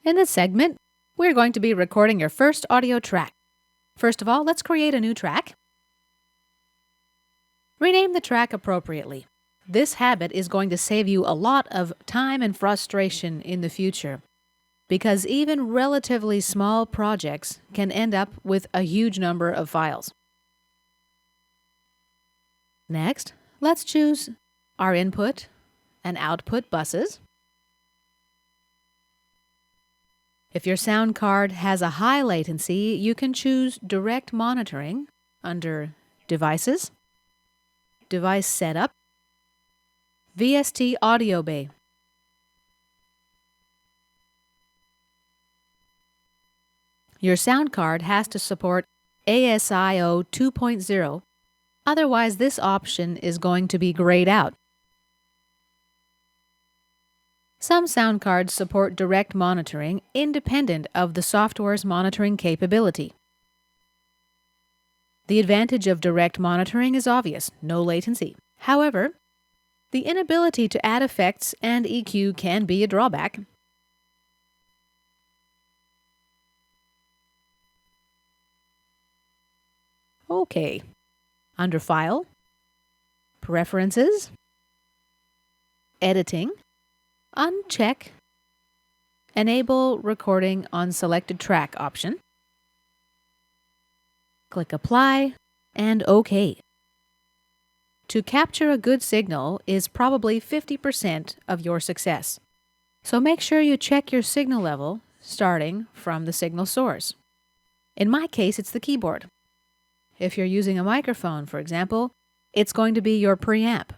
In this segment, we're going to be recording your first audio track. First of all, let's create a new track. Rename the track appropriately. This habit is going to save you a lot of time and frustration in the future, because even relatively small projects can end up with a huge number of files. Next, let's choose our input and output buses. If your sound card has a high latency, you can choose Direct Monitoring under Devices, Device Setup, VST Audio Bay. Your sound card has to support ASIO 2.0, otherwise this option is going to be grayed out. Some sound cards support direct monitoring independent of the software's monitoring capability. The advantage of direct monitoring is obvious, no latency. However, the inability to add effects and EQ can be a drawback. Okay, under File, Preferences, Editing, uncheck Enable Recording on Selected Track option. Click Apply and OK. To capture a good signal is probably 50% of your success. So make sure you check your signal level starting from the signal source. In my case, it's the keyboard. If you're using a microphone, for example, it's going to be your preamp.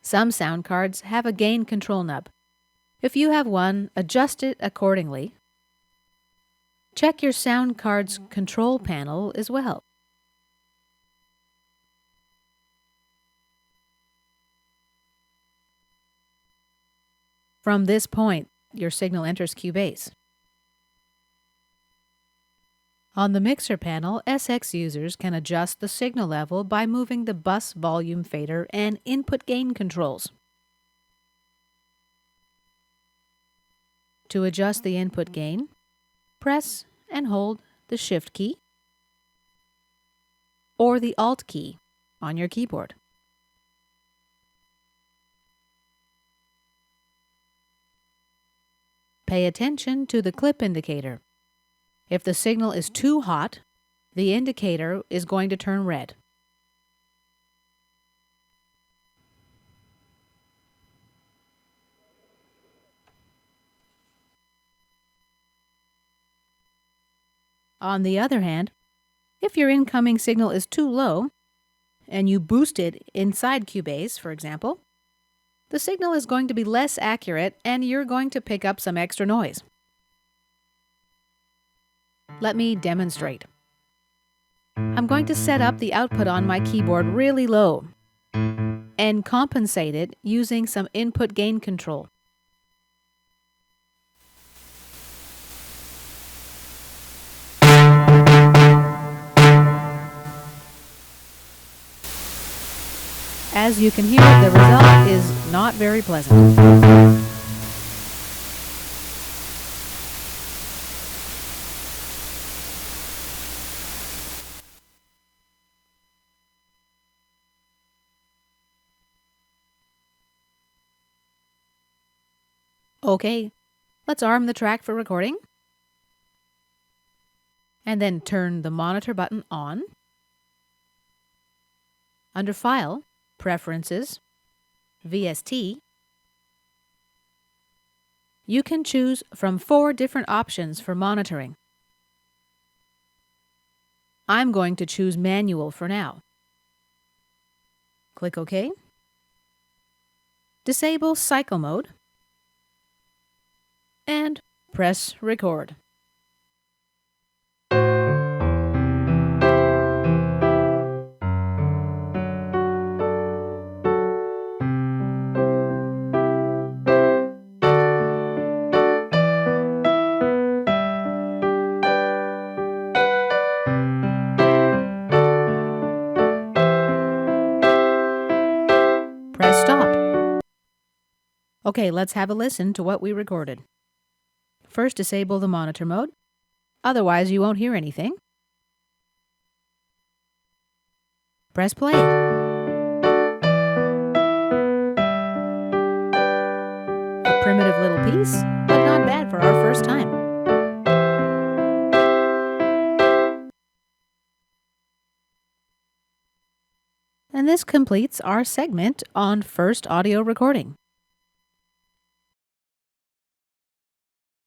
Some sound cards have a gain control knob. If you have one, adjust it accordingly. Check your sound card's control panel as well. From this point, your signal enters Cubase. On the mixer panel, SX users can adjust the signal level by moving the bus volume fader and input gain controls. To adjust the input gain, press and hold the Shift key or the Alt key on your keyboard. Pay attention to the clip indicator. If the signal is too hot, the indicator is going to turn red. On the other hand, if your incoming signal is too low, and you boost it inside Cubase, for example, the signal is going to be less accurate and you're going to pick up some extra noise. Let me demonstrate. I'm going to set up the output on my keyboard really low and compensate it using some input gain control. As you can hear, the result is not very pleasant. Okay, let's arm the track for recording. And then turn the monitor button on. Under File, Preferences, VST, you can choose from 4 different options for monitoring. I'm going to choose Manual for now. Click OK. Disable Cycle Mode and press Record. Press Stop. Okay, let's have a listen to what we recorded. First, disable the monitor mode. Otherwise, you won't hear anything. Press play. A primitive little piece, but not bad for our first time. And this completes our segment on first audio recording.